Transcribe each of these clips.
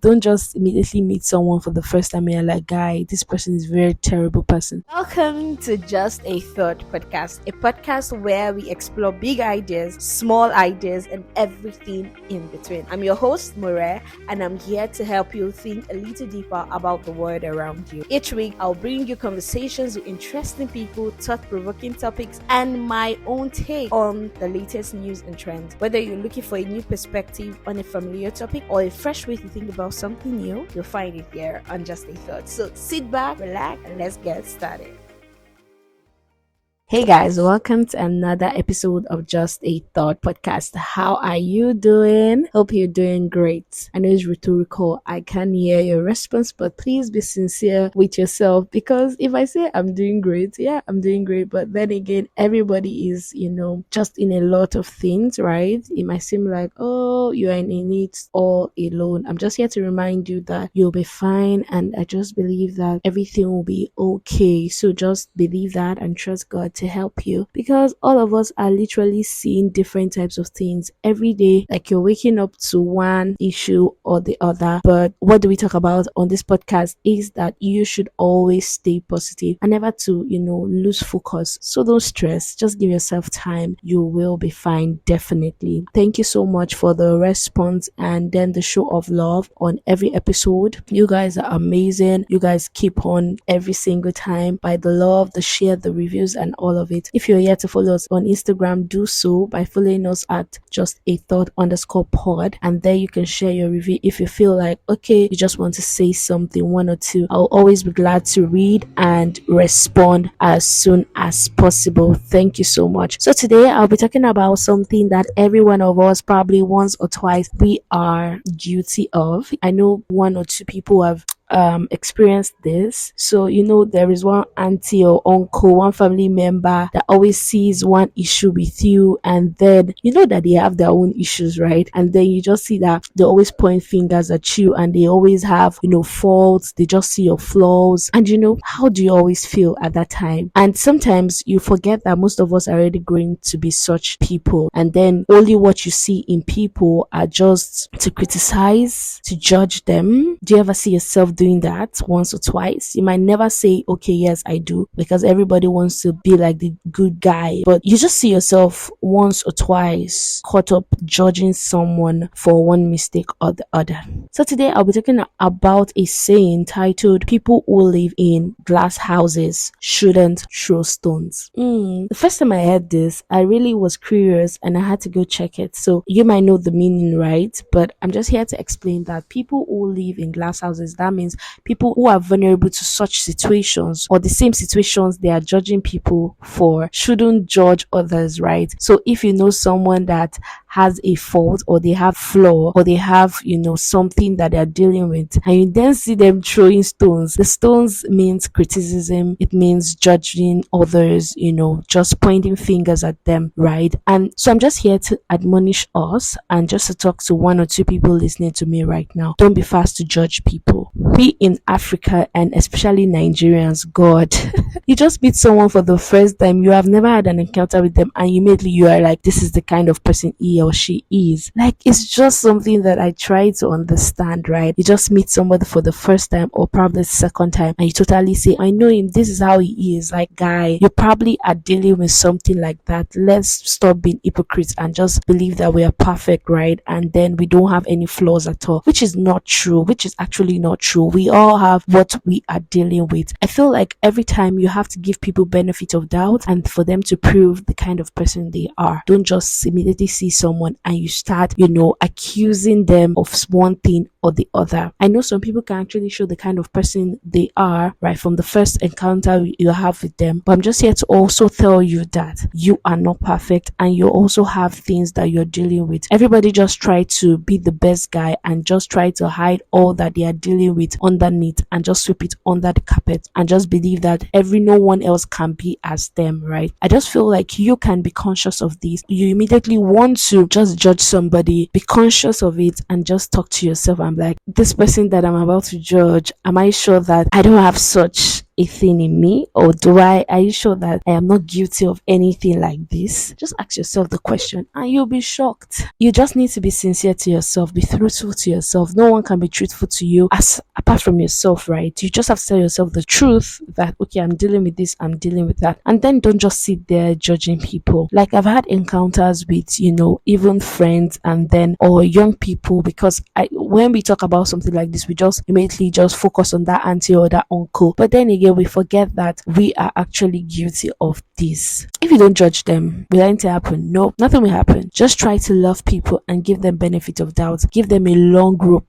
Don't just immediately meet someone for the first time and you're like, guy, this person is a very terrible person. Welcome to Just a Thought podcast, a podcast where we explore big ideas, small ideas, and everything in between. I'm your host, Mure, and I'm here to help you think a little deeper about the world around you. Each week, I'll bring you conversations with interesting people, thought-provoking topics, and my own take on the latest news and trends. Whether you're looking for a new perspective on a familiar topic or a fresh way to think about something new, you'll find it here on Just a Thought. So sit back, relax, and let's get started. Hey guys, welcome to another episode of Just a Thought podcast. How are you doing? Hope you're doing great. I know it's rhetorical. I can hear your response, but please be sincere with yourself, because if I say I'm doing great, yeah, I'm doing great. But then again, everybody is, just in a lot of things, right? It might seem like, oh, you are in it all alone. I'm just here to remind you that you'll be fine. And I just believe that everything will be okay. So just believe that and trust God to help you, because all of us are literally seeing different types of things every day. Like, you're waking up to one issue or the other. But what do we talk about on this podcast is that you should always stay positive and never to, lose focus. So don't stress, just give yourself time. You will be fine, definitely. Thank you so much for the response and then the show of love on every episode. You guys are amazing. You guys keep on every single time by the love, the share, the reviews, and all of it. If you're here to follow us on Instagram, do so by following us at @justethought_pod, and there you can share your review if you feel like, okay, you just want to say something, one or two. I'll always be glad to read and respond as soon as possible. Thank you so much. So today I'll be talking about something that every one of us, probably once or twice, we are guilty of. I know one or two people have experienced this. So there is one auntie or uncle, one family member that always sees one issue with you, and then that they have their own issues, right? And then you just see that they always point fingers at you, and they always have faults. They just see your flaws, and how do you always feel at that time? And sometimes you forget that most of us are already going to be such people, and then only what you see in people are just to criticize, to judge them. Do you ever see yourself doing that once or twice? You might never say, okay, yes, I do, because everybody wants to be like the good guy, but you just see yourself once or twice caught up judging someone for one mistake or the other. So today I'll be talking about a saying titled, people who live in glass houses shouldn't throw stones. The first time I heard this, I really was curious and I had to go check it. So you might know the meaning, right? But I'm just here to explain that people who live in glass houses, that means people who are vulnerable to such situations, or the same situations they are judging people for, shouldn't judge others, right? So if you know someone that has a fault, or they have flaw, or they have something that they're dealing with, and you then see them throwing stones, the stones means criticism, it means judging others, just pointing fingers at them, right? And so I'm just here to admonish us and just to talk to one or two people listening to me right now. Don't be fast to judge people. We in Africa, and especially Nigerians, God, you just meet someone for the first time, you have never had an encounter with them, and immediately you are like, this is the kind of person he or she is. Like, it's just something that I try to understand, right? You just meet somebody for the first time, or probably the second time, and you totally say, I know him, this is how he is. Like, guy, you probably are dealing with something like that. Let's stop being hypocrites and just believe that we are perfect, right? And then we don't have any flaws at all, which is not true, which is actually not true. We all have what we are dealing with. I feel like every time you have to give people benefit of doubt, and for them to prove the kind of person they are. Don't just immediately see someone and you start, accusing them of one thing or the other. I know some people can actually show the kind of person they are right from the first encounter you have with them, but I'm just here to also tell you that you are not perfect, and you also have things that you're dealing with. Everybody just try to be the best guy and just try to hide all that they are dealing with underneath, and just sweep it under the carpet, and just believe that no one else can be as them, right? I just feel like you can be conscious of this. You immediately want to just judge somebody, be conscious of it, and just talk to yourself. I'm like, this person that I'm about to judge, am I sure that I don't have such a thing in me, or are you sure that I am not guilty of anything like this? Just ask yourself the question and you'll be shocked. You just need to be sincere to yourself, be truthful to yourself. No one can be truthful to you as apart from yourself, right? You just have to tell yourself the truth that, okay, I'm dealing with this, I'm dealing with that. And then don't just sit there judging people. Like, I've had encounters with, even friends and then, or young people, because when we talk about something like this, we just immediately just focus on that auntie or that uncle. But then again, we forget that we are actually guilty of this. If you don't judge them, will anything happen? No, nothing will happen. Just try to love people and give them benefit of doubt. Give them a long rope.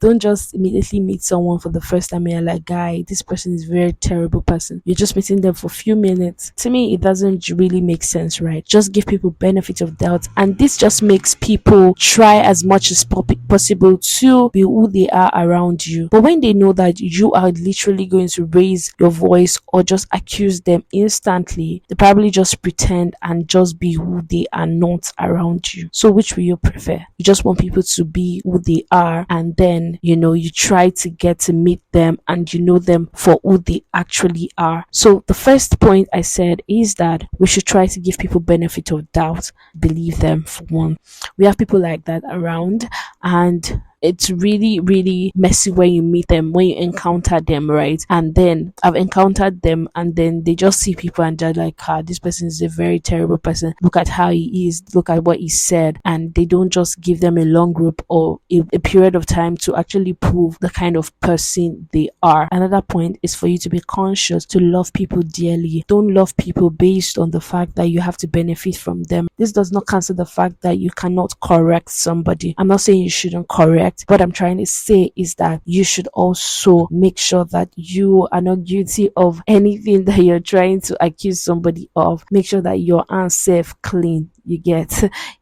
Don't just immediately meet someone for the first time and you're like, guy, this person is a very terrible person. You're just meeting them for a few minutes. To me, it doesn't really make sense, right? Just give people benefit of doubt. And this just makes people try as much as possible to be who they are around you. But when they know that you are literally going to raise your voice or just accuse them instantly, they probably just pretend and just be who they are not around you. So which will you prefer? You just want people to be who they are, and then you try to get to meet them and you know them for who they actually are. So the first point I said is that we should try to give people benefit of doubt, believe them for one. We have people like that around, and it's really, really messy when you meet them, when you encounter them, right? And then I've encountered them and then they just see people and they're like, this person is a very terrible person. Look at how he is. Look at what he said. And they don't just give them a long group or a period of time to actually prove the kind of person they are. Another point is for you to be conscious to love people dearly. Don't love people based on the fact that you have to benefit from them. This does not cancel the fact that you cannot correct somebody. I'm not saying you shouldn't correct. What I'm trying to say is that you should also make sure that you are not guilty of anything that you're trying to accuse somebody of. Make sure that your hands safe, clean. You get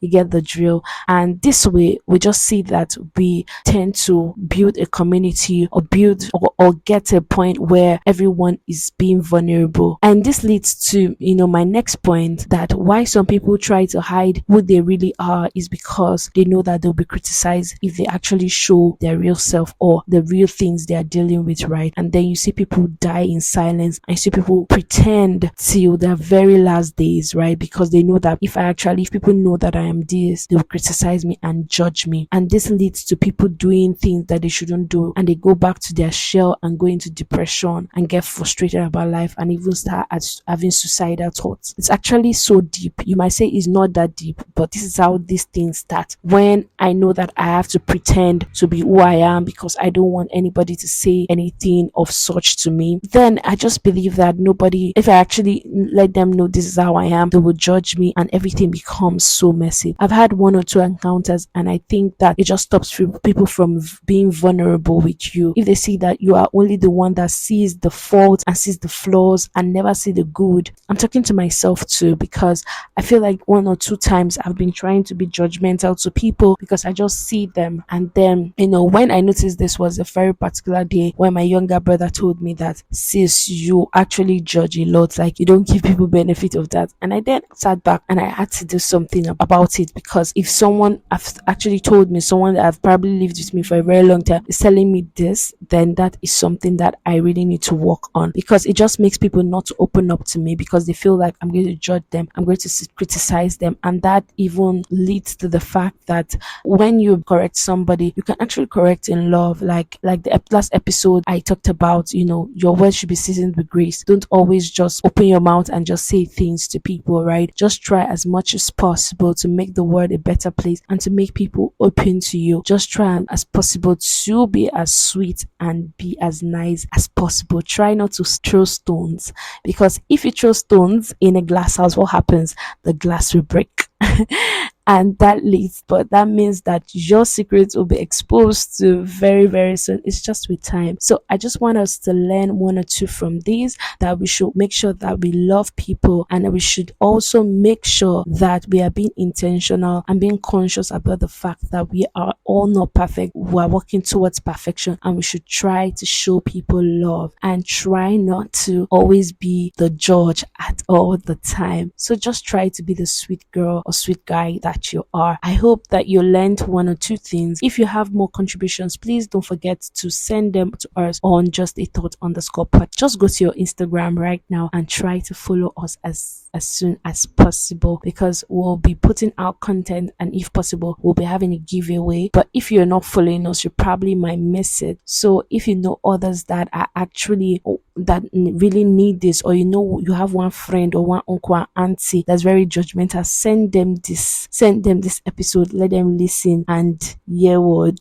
the drill. And this way we just see that we tend to build a community or get to a point where everyone is being vulnerable. And this leads to my next point, that why some people try to hide who they really are is because they know that they'll be criticized if they actually show their real self or the real things they are dealing with, right? And then you see people die in silence, and you see people pretend till their very last days, right? Because they know that if people know that I am this, they will criticize me and judge me. And this leads to people doing things that they shouldn't do, and they go back to their shell and go into depression and get frustrated about life and even start having suicidal thoughts. It's actually so deep. You might say it's not that deep, but this is how these things start. When I know that I have to pretend to be who I am because I don't want anybody to say anything of such to me, then I just believe that if I actually let them know this is how I am, they will judge me and everything becomes so messy. I've had one or two encounters, and I think that it just stops people from being vulnerable with you. If they see that you are only the one that sees the fault and sees the flaws and never see the good. I'm talking to myself too, because I feel like one or two times I've been trying to be judgmental to people because I just see them. And then, when I noticed this was a very particular day when my younger brother told me that, sis, you actually judge a lot, like you don't give people benefit of that. And I then sat back and I had to do something about it, because if someone have actually told me, someone that have probably lived with me for a very long time is telling me this, then that is something that I really need to work on, because it just makes people not to open up to me because they feel like I'm going to judge them, I'm going to criticize them. And that even leads to the fact that when you correct somebody, you can actually correct in love. Like the last episode I talked about, your words should be seasoned with grace. Don't always just open your mouth and just say things to people, right? Just try as much as possible to make the world a better place and to make people open to you. Just try as possible to be as sweet and be as nice as possible. Try not to throw stones, because if you throw stones in a glass house, what happens? The glass will break. And that means that your secrets will be exposed to very, very soon. It's just with time. So I just want us to learn one or two from these, that we should make sure that we love people, and we should also make sure that we are being intentional and being conscious about the fact that we are all not perfect. We are working towards perfection, and we should try to show people love and try not to always be the judge at all the time. So just try to be the sweet girl or sweet guy that that you are. I hope that you learned one or two things. If you have more contributions, please don't forget to send them to us on just a thought underscore pod. Just go to your Instagram right now and try to follow us as soon as possible, because we'll be putting out content, and if possible we'll be having a giveaway. But if you're not following us, you probably might miss it. So if you know others that are actually that really need this, or you know you have one friend or one uncle or auntie that's very judgmental, send them this episode, let them listen and hear word.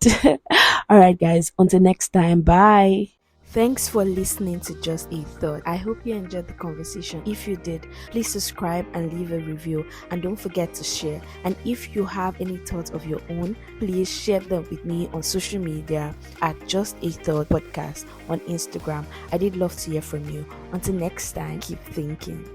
All right guys, until next time, bye. Thanks for listening to Just a Thought. I hope you enjoyed the conversation. If you did, please subscribe and leave a review, and don't forget to share. And if you have any thoughts of your own, please share them with me on social media at Just a Thought Podcast on Instagram. I did love to hear from you. Until next time, keep thinking.